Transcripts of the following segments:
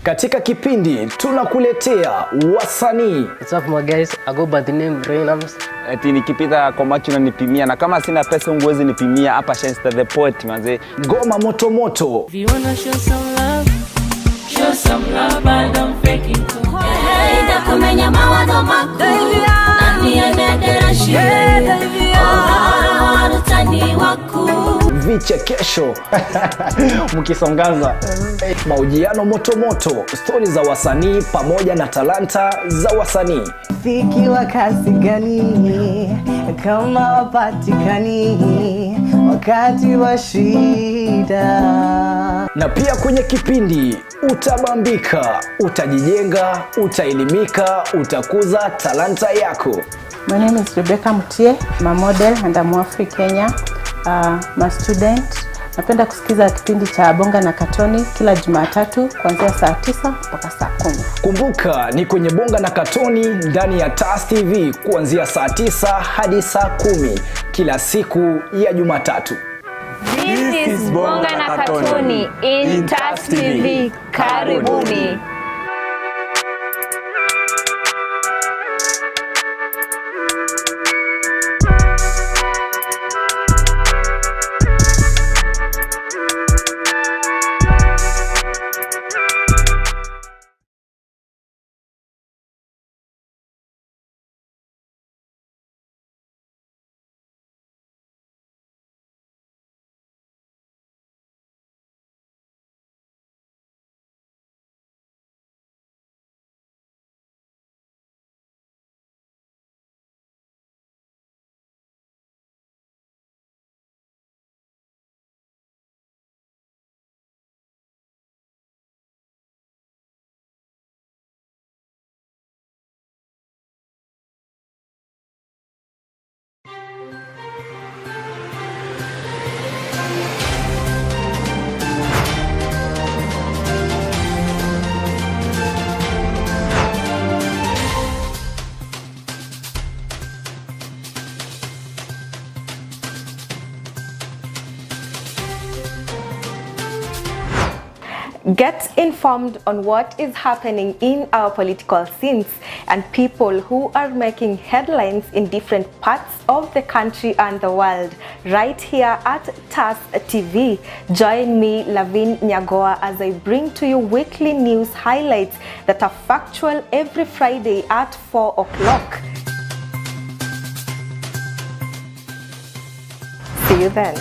Katika kipindi tunakuletea wasanii. What's up my guys, I go by the name Rainams. Eti nikipita kwa macho na nipimia, na kama sina pesa unguwezi nipimia. Hapa Shensta the poet manze. Ngoma moto moto. If you wanna show some love, I don't fake it. Hey, ndakumenya mawazo mako. Nani anadera shire. Oh, utani wako. Vichekesho mkisongaza, mahojiano moto moto, stori za wasanii pamoja na talanta za wasanii. Fiki wa kasi gani kama wapatikani wakati wa shida. Na pia kwenye kipindi utabambika, utajijenga, utaelimika, utakuza talanta yako. My name is Rebecca Mutie, I'm a model and I'm Afri Kenya. I'm a student. Napenda kusikiza kipindi cha Bonga na Katoni kila Jumatatu kuanzia saa 9 mpaka saa 10. Kumbuka ni kwenye Bonga na Katoni ndani ya TAS TV kuanzia saa 9 hadi saa 10 kila siku ya Jumatatu. This is Bonga na Katoni in TAS TV. Karibuni. Get informed on what is happening in our political scenes and people who are making headlines in different parts of the country and the world right here at TAS TV. Join me, Lavin Nyagoa, as I bring to you weekly news highlights that are factual every Friday at 4 o'clock. See you then.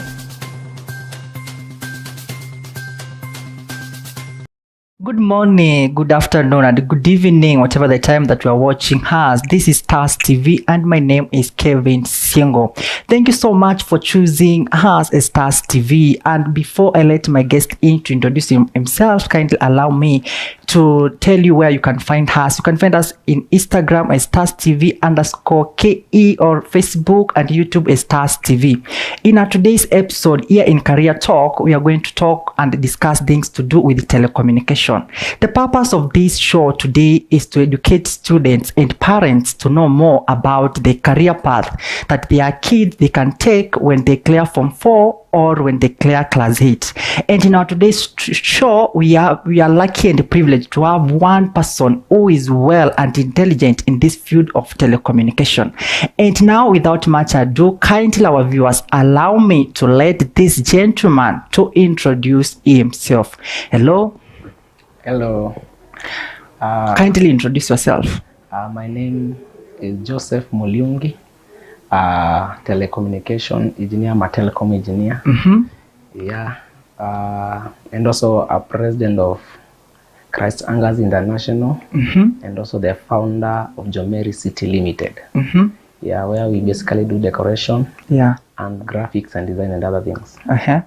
Good morning, good afternoon, and good evening, whatever the time that you are watching us. This is TAS TV and my name is KELVIN SYENGO. Thank you so much for choosing us as TAS TV. And before I let my guest in to introduce himself, kindly allow me to tell you where you can find us. You can find us in Instagram as TAS TV_KE or Facebook and YouTube as TAS TV. In our today's episode here in Career Talk, we are going to talk and discuss things to do with telecommunication. The purpose of this show today is to educate students and parents to know more about the career path that their kids they can take when they clear Form 4 or when they clear Class 8. And in our today's show, we are lucky and privileged to have one person who is well and intelligent in this field of telecommunication. And now, without much ado, kindly our viewers, allow me to let this gentleman to introduce himself. Hello. Hello. Kindly introduce yourself. My name is Joseph Mulyungi, telecommunication engineer, I'm a telecom engineer. Yeah. And also a president of Christ Angers International, and also the founder of Jomeri City Limited. Yeah, where we basically do decoration. Yeah. And graphics and design and other things. Yeah.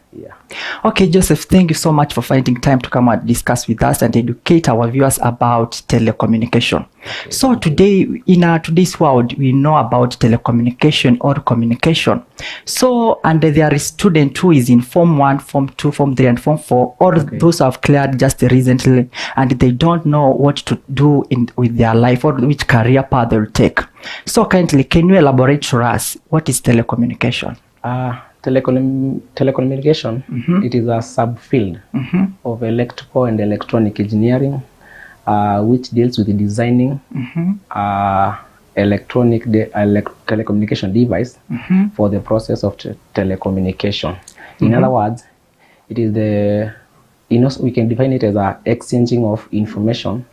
Okay, Joseph, thank you so much for finding time to come and discuss with us and educate our viewers about telecommunication. Okay, so today, in today's world, we know about telecommunication or communication. So, and there is student who is in Form 1, Form 2, Form 3, and Form 4, or those who have cleared just recently, and they don't know what to do with their life or which career path they'll take. So, kindly, can you elaborate for us what is telecommunication? Telecommunication, it is a subfield of electrical and electronic engineering which deals with the designing telecommunication device for the process of telecommunication. In other words, it is we can define it as a exchanging of information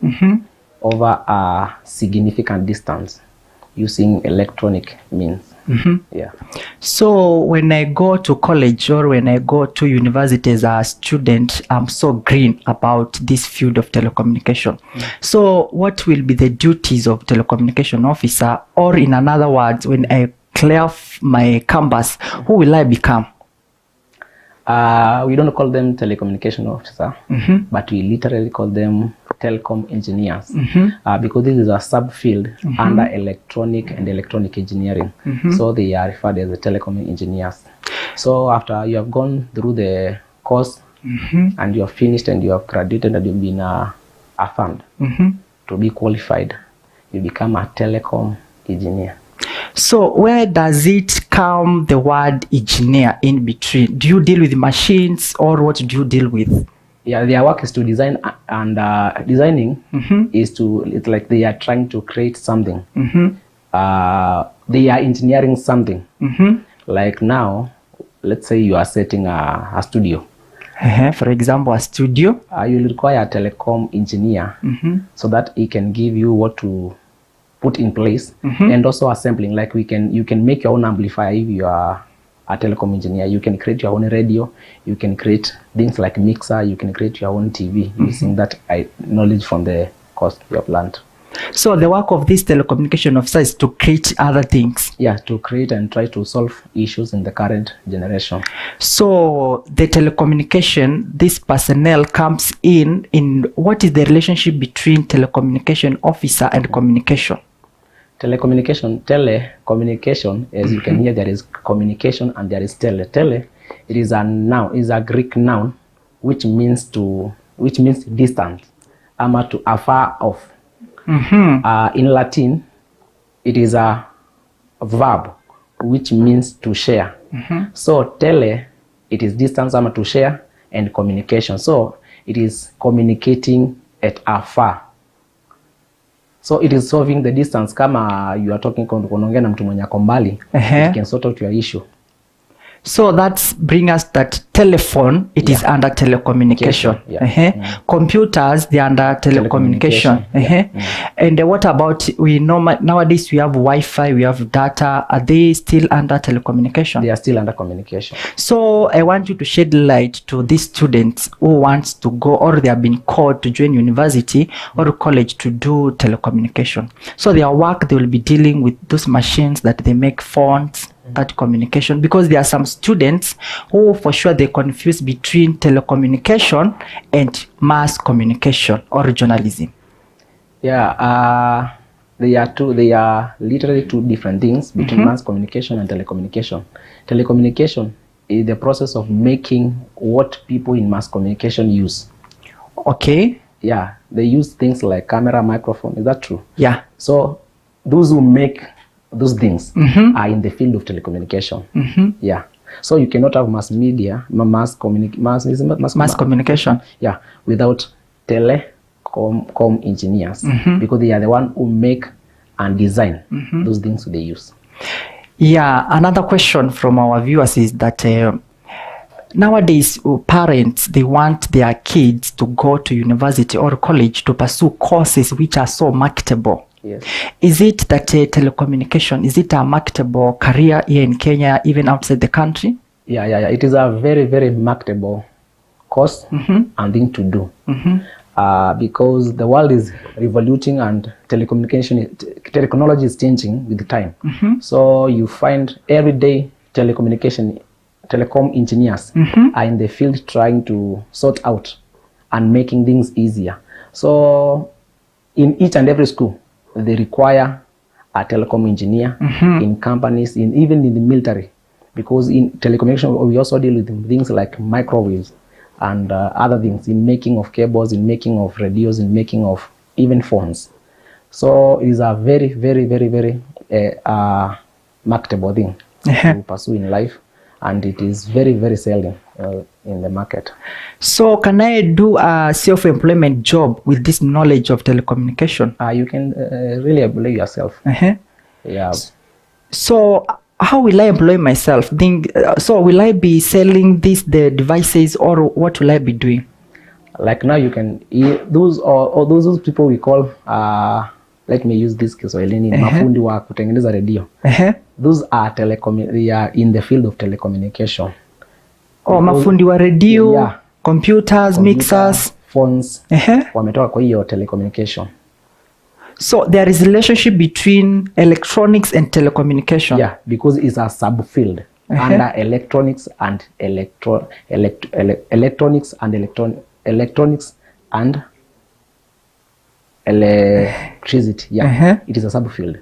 over a significant distance using electronic means. Yeah. So when I go to college or when I go to university as a student, I'm so green about this field of telecommunication. So what will be the duties of telecommunication officer, or in another words, when I clear my campus, who will I become? We don't call them telecommunication officer, but we literally call them telecom engineers, because this is a subfield under electronic and electronic engineering. So they are referred as the telecom engineers. So after you have gone through the course and you have finished and you have graduated and you've been affirmed to be qualified, you become a telecom engineer. So where does it come the word engineer in between? Do you deal with machines, or what do you deal with? Yeah, their work is to design, and designing it's like they are trying to create something. They are engineering something. Like now, let's say you are setting a studio. For example, a studio. You will require a telecom engineer so that he can give you what to put in place, and also assembling. Like you can make your own amplifier if you are a telecom engineer. You can create your own radio, you can create things like mixer, you can create your own TV using that knowledge from the course you have learned. So the work of this telecommunication officer is to create other things. Yeah, to create and try to solve issues in the current generation. So the telecommunication, this personnel comes in what is the relationship between telecommunication officer and communication? Telecommunication, as you can hear, there is communication and there is tele. Tele, it is a noun, is a Greek noun, which means distance, ama to afar off. In Latin, it is a verb, which means to share. So tele, it is distance, ama to share, and communication. So it is communicating at afar. So it is solving the distance. Kama you are talking kunaongea na mtu mwenye ako mbali, you can sort out your issue. So that's bring us that telephone, it is under telecommunication. Computers, they are under telecommunication. And what about, we know nowadays we have Wi-Fi, we have data, are they still under telecommunication? They are still under communication. So I want you to shed light to these students who wants to go, or they have been called to join university or college to do telecommunication. So their work, they will be dealing with those machines that they make phones, that communication, because there are some students who for sure they confuse between telecommunication and mass communication or journalism. Yeah, they are literally two different things between mass communication and telecommunication. Telecommunication is the process of making what people in mass communication use. Okay. Yeah, they use things like camera, microphone. Is that true? Yeah. So those who make those things are in the field of telecommunication. Yeah. So you cannot have mass media, mass communication. Yeah, without telecom engineers, because they are the one who make and design those things they use. Yeah. Another question from our viewers is that nowadays parents, they want their kids to go to university or college to pursue courses which are so marketable. Yes. Is it that telecommunication, is it a marketable career here in Kenya, even outside the country? Yeah. It is a very, very marketable course and thing to do. Because the world is revoluting and technology is changing with the time. So you find every day telecom engineers are in the field trying to sort out and making things easier. So in each and every school, they require a telecom engineer in companies, even in the military, because in telecommunication we also deal with things like microwaves and other things, in making of cables, in making of radios, in making of even phones. So it is a very, very, very, very marketable thing to pursue in life, and it is very, very seldom in the market. So can I do a self-employment job with this knowledge of telecommunication? You can really employ yourself. Yeah. So how will I employ myself? So will I be selling the devices, or what will I be doing? Like now you can, those people we call, let me use this Kiswahili, mafundi wa kutengeneza radio. Those are they are in the field of telecommunication. Oh, mafundi wa radio, computers, mixers, phones, wametoka kwa hiyo telecommunication. So there is a relationship between electronics and telecommunication. Yeah, because it's a subfield under electronics and electronics and electricity. Yeah, it is a subfield.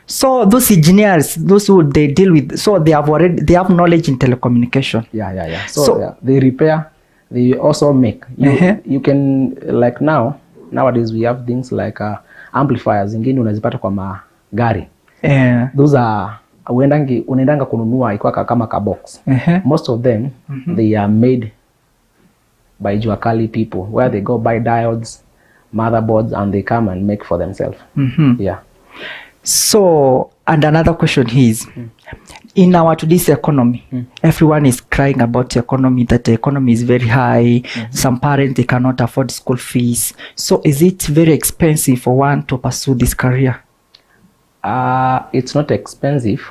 So those engineers, those who they deal with, so they have knowledge in telecommunication. Yeah. So they repair, they also make. You can, like nowadays we have things like amplifiers zingine unazipata kwa magari. Those are unaendanga kununua ikuwa kama ka box. Most of them they are made by Juakali people, where they go buy diodes, motherboards, and they come and make for themselves. Yeah. So, and another question is, in our today's economy, everyone is crying about the economy, that the economy is very high. Some parents, they cannot afford school fees. So is it very expensive for one to pursue this career? It's not expensive.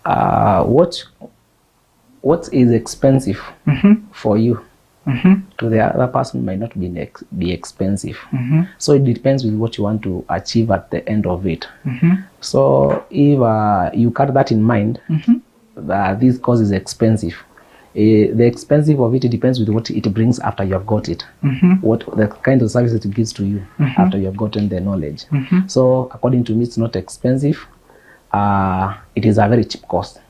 What is expensive for you to the other person might not be expensive. So it depends with what you want to achieve at the end of it. So if you cut that in mind, that this course is expensive, the expensive of it depends with what it brings after you have got it, what the kind of service it gives to you after you have gotten the knowledge. So according to me, it's not expensive. It is a very cheap cost,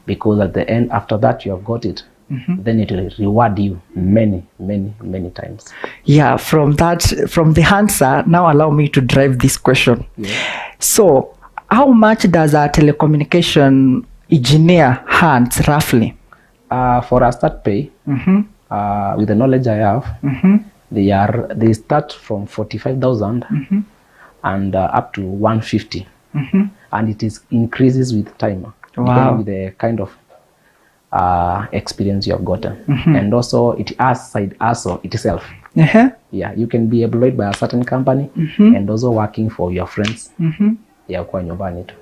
because at the end, after that you have got it, then it will reward you many times. Yeah, from the answer, now allow me to drive this question. So how much does a telecommunication engineer earn roughly? For a start pay, with the knowledge I have, they start from 45,000 and up to 150, and it increases with time, depending with the kind of experience you have gotten. And also it has side hustle itself. Yeah, you can be employed by a certain company and also working for your friends. Kwa nyumbani tu.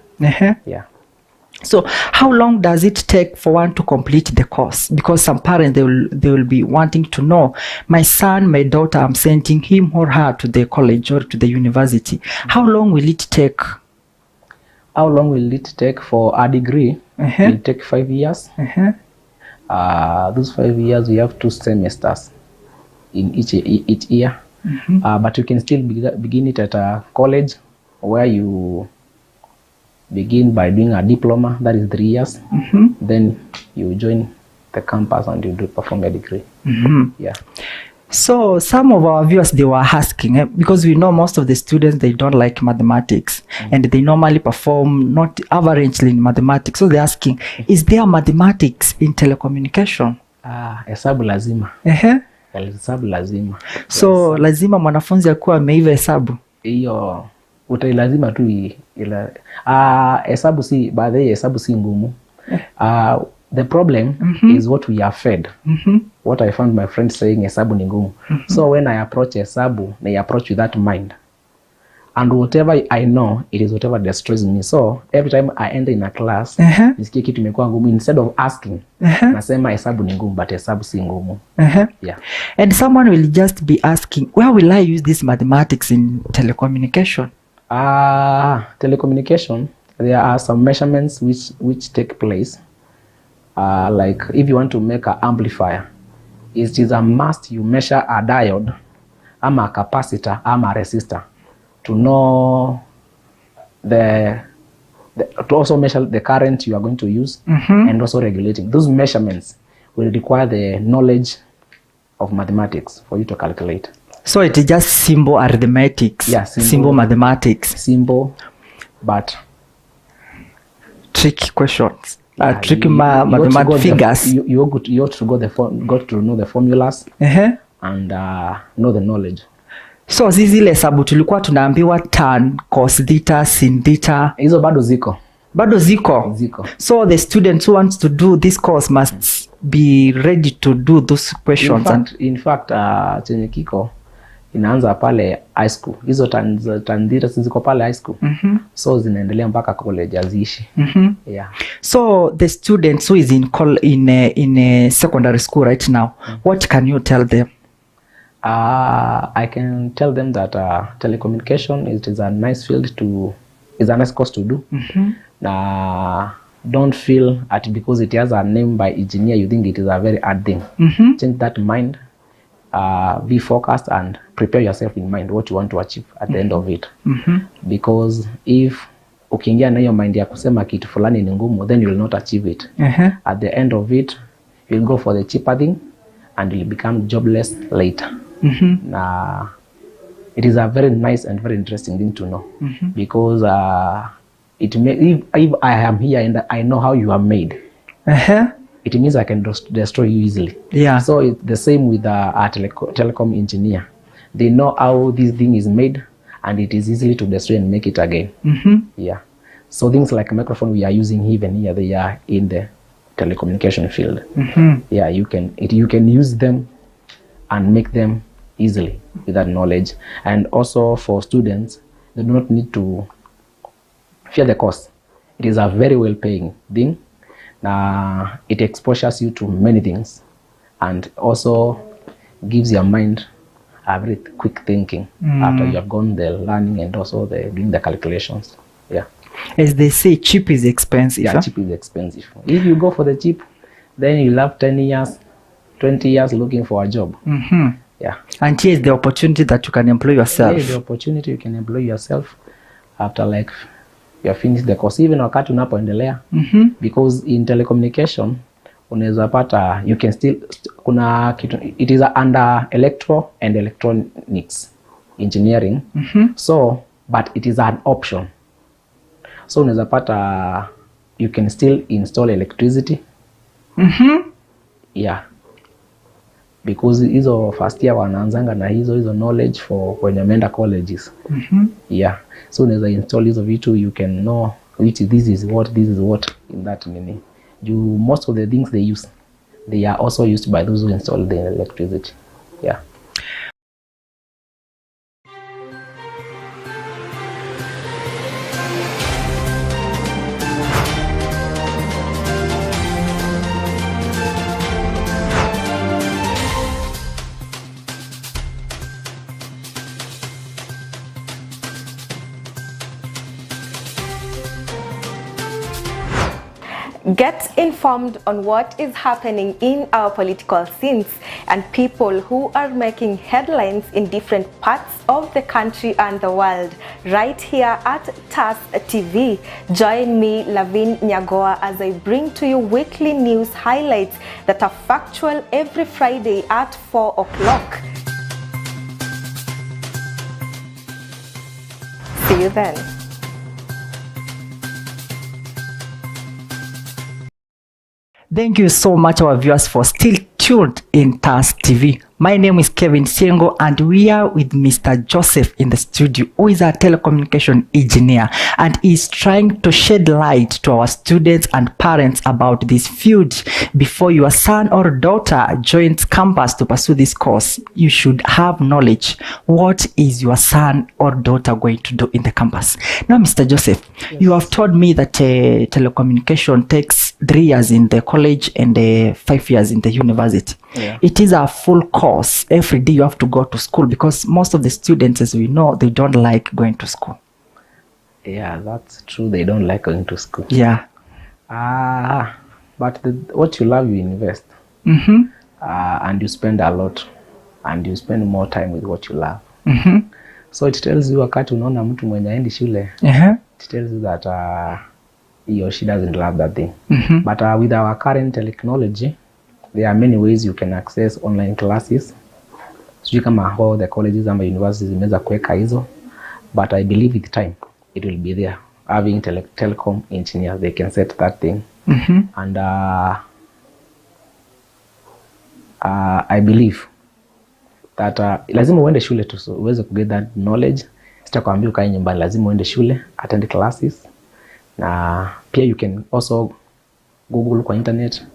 Yeah. So how long does it take for one to complete the course? Because some parents, they will be wanting to know, my son, my daughter, I'm sending him or her to the college or to the university. How long will it take? How long will it take for a degree? It will take 5 years. Those 5 years, we have 2 semesters in each year. But you can still begin it at a college, where you begin by doing a diploma, that is 3 years. Then you join the campus and you perform a degree. Yeah. So some of our viewers, they were asking, because we know most of the students, they don't like mathematics, and they normally perform not averagely in mathematics. So they're asking, is there mathematics in telecommunication? Hesabu lazima. Hesabu lazima. So lazima mwanafunzi akuwa ameiva hesabu? Hiyo utailazima tu hesabu si, baadhi hesabu si ngumu. The problem is what we are fed. What I found my friends saying, hesabu ni ngumu. So when I approach hesabu, I approach with that mind. And whatever I know, it is whatever destroys me. So every time I enter in a class, nisikie kitu imekuwa ngumu, instead of asking, nasema hesabu ni ngumu, but hesabu si ngumu. Yeah. And someone will just be asking, where will I use this mathematics in telecommunication? Telecommunication, there are some measurements which take place. Like if you want to make an amplifier, it is a must you measure a diode, a capacitor, a resistor, to know to also measure the current you are going to use, and also regulating. Those measurements will require the knowledge of mathematics for you to calculate. So it is just simple arithmetics. Yeah, simple mathematics. Simple, but tricky questions. tricky mathematical figures. You got to got to know the formulas and know the knowledge. So zile hesabu tulikuwa tunaambiwa tan, cos theta, sin theta, hizo bado ziko. So the students who wants to do this course must be ready to do those questions. In fact chenye kiko inaanza pale high school. Hizo tan theta ziko pale high school. So zinaendelea mpaka college aziishi. Yeah. So the students who is in a secondary school right now, what can you tell them? I can tell them that telecommunication is a nice field is a nice course to do. Don't feel that because it has a name by engineer you think it is a very hard thing. Change that mind, be focused and prepare yourself in mind what you want to achieve at the end of it. Because if ukiingia na hiyo mind ya kusema kitu fulani ni ngumu, then you will not achieve it. At the end of it you will go for the cheaper thing and you will become jobless later. It is a very nice and very interesting thing to know. Because it may, if I am here and I know how you are made, it means I can destroy you easily. So it's the same with a telecom engineer. They know how this thing is made and it is easily to destroy and make it again. So things like a microphone we are using even here, they are in the telecommunication field. You can use them and make them easily with that knowledge. And also for students, they do not need to fear the cost. It is a very well paying thing. It exposes you to many things and also gives your mind a very quick thinking after you have gone the learning and also doing the calculations. As they say, cheap is expensive. Cheap is expensive. If you go for the cheap, then you'll have 10 years 20 years looking for a job. And here is the opportunity that you can employ yourself. Here is the opportunity you can employ yourself after like you have finished the course, even wakati unapoendelea. Because in telecommunication unaweza pata you can still kuna kitu, it is under electro and electronics engineering. So but it is an option. So unaweza pata you can still install electricity. Because hizo first year wanaanzanga na hizo knowledge for when you enter colleges. So unaweza install hizo vitu, you can know which this is what in that meaning. Most of the things they use, they are also used by those who install the electricity. Get informed on what is happening in our political scenes and people who are making headlines in different parts of the country and the world right here at TAS TV. Join me, Lavin Nyagoa, as I bring to you weekly news highlights that are factual every Friday at 4 o'clock. See you then. Thank you so much, our viewers, for still tuned in TAS TV. My name is KELVIN SYENGO and we are with Mr. Joseph in the studio, who is a telecommunication engineer and is trying to shed light to our students and parents about this field. Before your son or daughter joins campus to pursue this course, you should have knowledge. What is your son or daughter going to do in the campus? Now, Mr. Joseph, you have told me that telecommunication takes 3 years in the college and 5 years in the university. It is a full course. Every day you have to go to school, because most of the students, as we know, they don't like going to school. That's true. They don't like going to school. But what you love, you invest. And you spend a lot. And you spend more time with what you love. So it tells you wakati unaona mtu mwenye aendi shule, it tells you that he or she doesn't love that thing. But with our current technology, there are many ways you can access online classes. Sijui kama how the colleges and universities zimeweza kuweka hizo, but I believe with time it will be there. Having telecom engineers, they can set that thing And I believe that lazima uende shule tu so uweze kuget that knowledge. Sitakwambia ukae nyumbani, lazima uende shule, attend classes, na pia you can also Google kwa internet,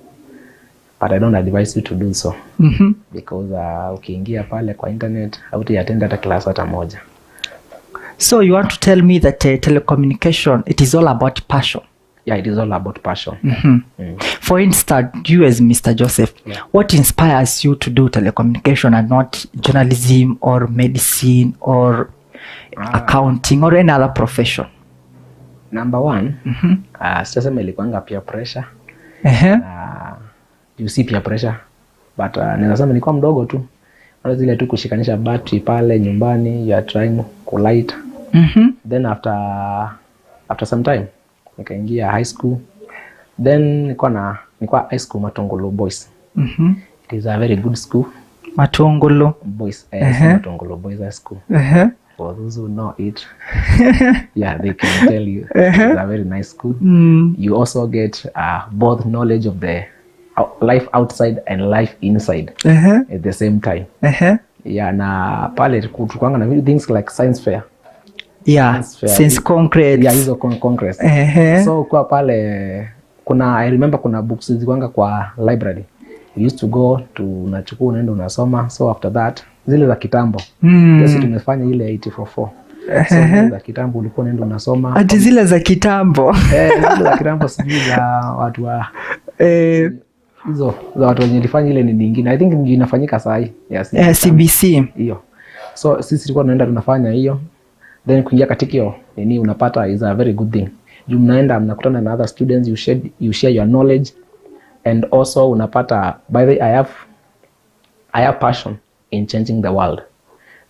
but I don't advise you to do so because ukiingia pale kwa internet hautaattend hata class hata moja. So you want to tell me that telecommunication, it is all about passion? Yeah, it is all about passion. For instance, you as Mr. Joseph, what inspires you to do telecommunication and not journalism or medicine or accounting or any other profession? Number one, sitasema ilikuanga peer pressure. You see peer pressure, but ninasema nilikuwa mdogo tu. Wala zile tu kushikanisha battery pale nyumbani, you are trying to light. Then after some time nikaingia high school. Then nilikuwa high school Matongolo Boys. It is a very good school. Matongolo Boys, Matongolo Boys High School. For those who know it, yeah, they can tell you it's a very nice school. You also get both knowledge of the life outside and life inside at the same time. Yeah, na pale tukwanga na things like science fair. Yeah, since concrete. Yeah, hizo congress. So kwa pale I remember kuna books zilikuanga kwa library. We used to go to unachukua unaenda unasoma. So after that zile za kitambo. Sisi tumefanya ile 844. So zile za kitambo ulikuwa unaenda unasoma. Ati zile za kitambo. Zile za kitambo sijui za watu wa hizo za watu wenye walifanya ile ni nyingine. I think ndio inafanyika saa hii. Yes, CBC. Hiyo. So sisi tulikuwa tunaenda tunafanya hiyo. Then kuingia katika hiyo nini unapata is a very good thing. Juu mnaenda mnakutana na other students, you share your knowledge, and also unapata by the way, I have passion in changing the world.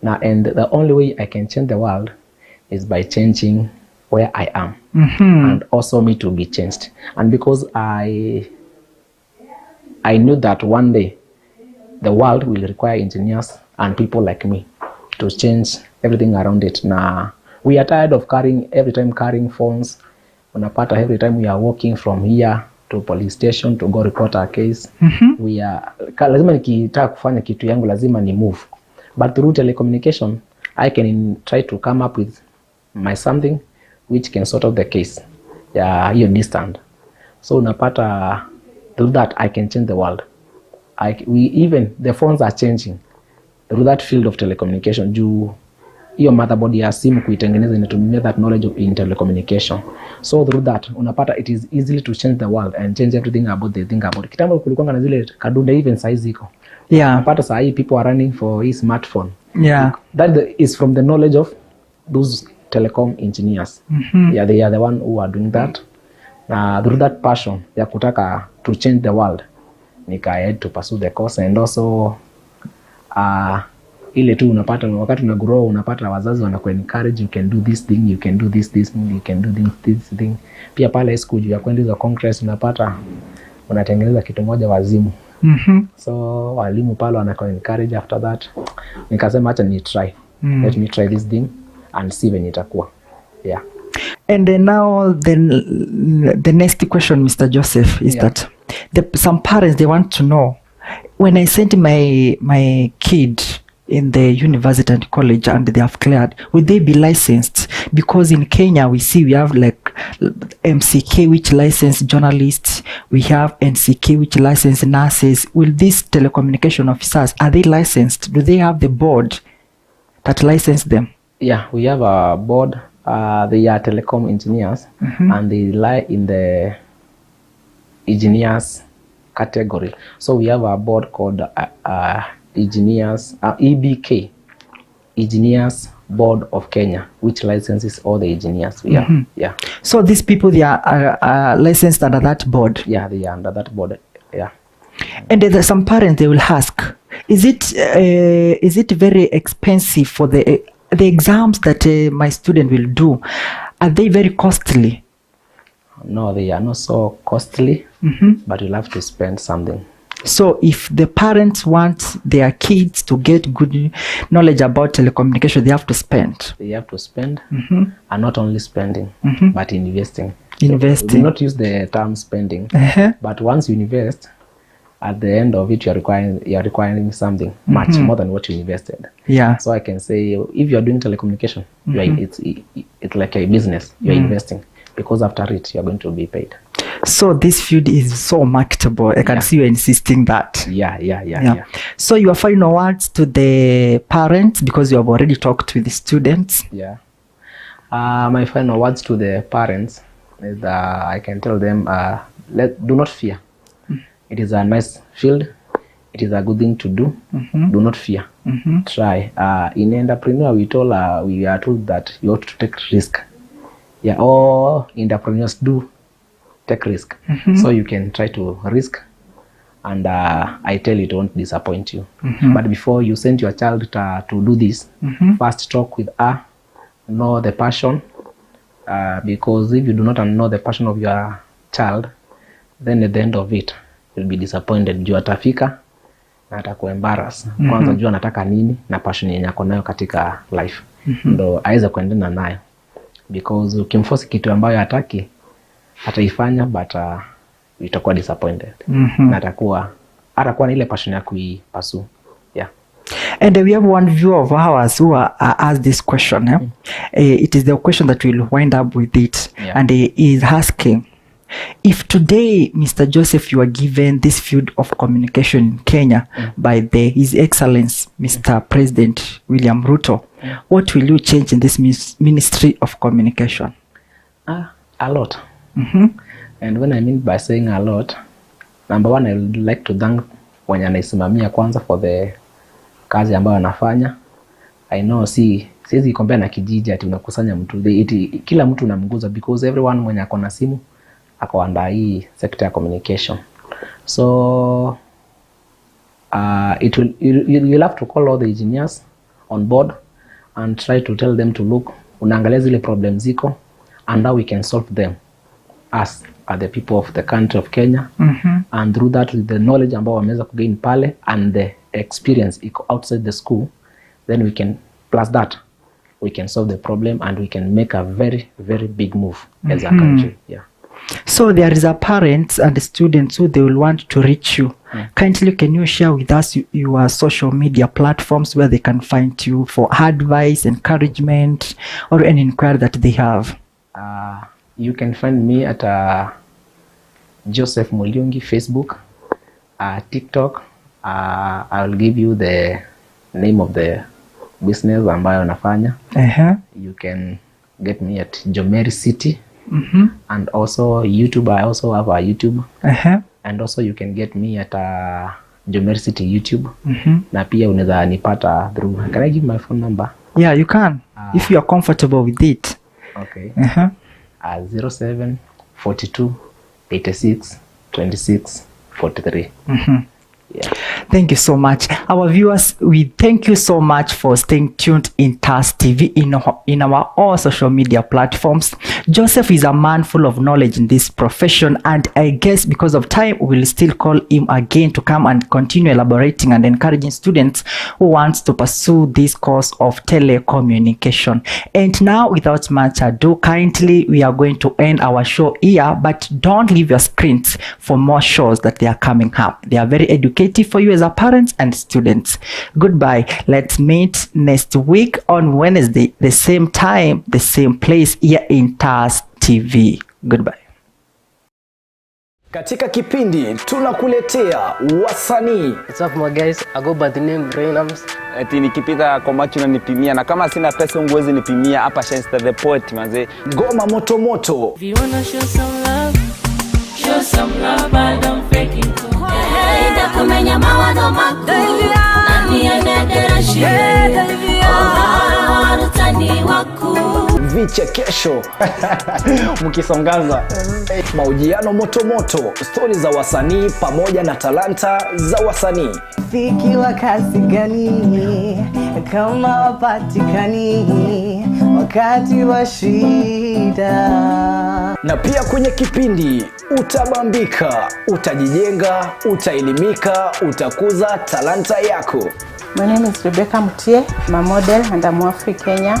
Now, and the only way I can change the world is by changing where I am, and also me to be changed. And because I knew that one day the world will require engineers and people like me to change everything around it. Now, we are tired of carrying phones. Unapata every time we are walking from here to police station to go report our case. Lazima nikitaka kufanya kitu yangu lazima ni move. But through telecommunication, I can try to come up with my something which can sort out the case. Yeah, hiyo distant. So unapata through that I can change the world. Even the phones are changing through that field of telecommunication. Juu hiyo motherboard ya simu kuitengeneza inatumia that knowledge in telecommunication. So through that unapata it is easily to change the world and change everything about the thing about. Kitambo kulikuwa na zile kadunda even size iko. Yeah. Unapata saa hii people are running for his smartphone. Yeah. That is from the knowledge of those telecom engineers. Yeah, they are the one who are doing that. Through that passion ya kutaka to change the world, nika had to pursue the course. And also ile tu unapata wakati una grow unapata wazazi wanaku encourage, you can do this thing, you can do this thing, you can do this thing. Pia pale school ya kwenda hizo congress unapata unatengeneza kitu moja wazimu. So walimu pale wanaku encourage. After that nikasema acha ni try. Let me try this thing and see when itakuwa. Yeah. And then now the next question, Mr. Joseph, is that some parents, they want to know, when I sent my kid in the university and college and they have cleared, will they be licensed? Because in Kenya we see we have like MCK which licensed journalists, we have NCK which licensed nurses. Will these telecommunication officers, are they licensed? Do they have the board that license them? Yeah, we have a board. They are telecom engineers, and they lie in the engineers category. So we have a board called engineers, EBK, Engineers Board of Kenya, which licenses all the engineers. Yeah. So these people, they are licensed under that board? Yeah, they are under that board. Yeah. And then some parents, they will ask, is it very expensive for the exams that my student will do? Are they very costly? No, they are not so costly, but you'll have to spend something. So if the parents want their kids to get good knowledge about telecommunication, they have to spend. They have to spend, and not only spending, but investing. Investing. We will not use the term spending, but once you invest, at the end of it, you are requiring something much more than what you invested. Yeah. So I can say, if you are doing telecommunication, it's like a business. You are investing, because after it, you are going to be paid. So this field is so marketable. I can see you insisting that. Yeah. So your final words to the parents, because you have already talked with the students. Yeah. My final words to the parents is I can tell them, do not fear. It is a nice field. It is a good thing to do. Do not fear. Try. In entrepreneur, we are told that you ought to take risk. Yeah, all entrepreneurs do take risk. So you can try to risk, and I tell you, it won't disappoint you. But before you send your child to do this, first talk with her, know the passion, because if you do not know the passion of your child, then at the end of it, you'll be disappointed. Juu atafika na atakuembarrass. Kwanza juu anataka nini na passion yenye ako nayo katika life. Ndo aweze kuendelea nayo. Because ukimforce kitu ambayo hataki, ataifanya, but itakuwa disappointed. Na atakuwa na ile passion ya kuipursue. Yeah. And we have one viewer of ours who asked this question. It is the question that we'll wind up with it. Yeah. And he is asking, if today, Mr. Joseph, you are given this field of communication in Kenya by His Excellency, Mr. President William Ruto, what will you change in this Ministry of Communication? A lot. And when I mean by saying a lot, number one, I would like to thank wenye anaisimamia kwanza for the kazi ambayo anafanya. I know siwezi compare na kijiji ati unakusanya mtu. Kila mtu unamguza, because everyone mwenye ako na simu ako under hii sector ya communication. So you'll have to call all the engineers on board and try to tell them to look, unaangalia zile problems ziko, and how we can solve them as the people of the country of Kenya. And through that, with the knowledge ambao wameweza kugain pale and the experience iko outside the school, then we can, plus that, we can solve the problem and we can make a very, very big move as a country. Yeah. So there is a parents and students who they will want to reach you. Kindly, can you share with us your social media platforms where they can find you for advice, encouragement, or any inquiry that they have? You can find me at Joseph Mulyungi Facebook, TikTok. I will give you the name of the business ambayo nafanya. You can get me at Jomeri City. And also YouTube, I also have a YouTube. And also you can get me at Jomeri City YouTube. Na pia unaweza nipata through. Can I give my phone number? Yeah, you can. If you are comfortable with it. Okay. 07 42 86 26 43. Yeah. Thank you so much. Our viewers, we thank you so much for staying tuned in TAS TV in our all social media platforms. Joseph is a man full of knowledge in this profession, and I guess because of time, we'll still call him again to come and continue elaborating and encouraging students who want to pursue this course of telecommunication. And now, without much ado, kindly, we are going to end our show here, but don't leave your screens for more shows that they are coming up. They are very educative for you as a parents and students. Goodbye. Let's meet next week on Wednesday, the same time, the same place here in TAS TV. Goodbye. Katika kipindi tunakuletea wasanii. What's up my guys? I go by the name Rainams. Eti nikipita kwa macho unanipimia, na kama sina pesa unguwezi nipimia. Hapa Shensta the Poet manze. Ngoma moto moto. If you wanna show some love, but don't fake it. Enda kumenya mawazo makuu, nani anedera shire, warutani waku. Vichekesho mkisongaza, mahojiano moto moto, stori za wasanii pamoja na talanta za wasanii. Fiki wa kasi gani kama wapatikani wakati wa shida. Na pia kwenye kipindi utabambika, utajijenga, utaelimika, utakuza talanta yako. My name is Rebecca Mutie. I'm a model and I'm Afri Kenya.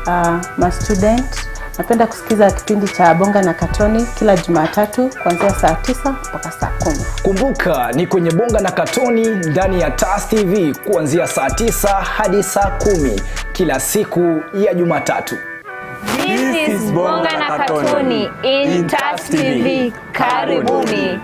I'm a student. Napenda kusikiza kipindi cha Bonga na Katoni kila Jumatatu kuanzia saa 9 mpaka saa 10. Kumbuka ni kwenye Bonga na Katoni ndani ya TAS TV kuanzia saa 9 hadi saa 10 kila siku ya Jumatatu. This is Bonga na Katoni in TAS TV. Karibuni.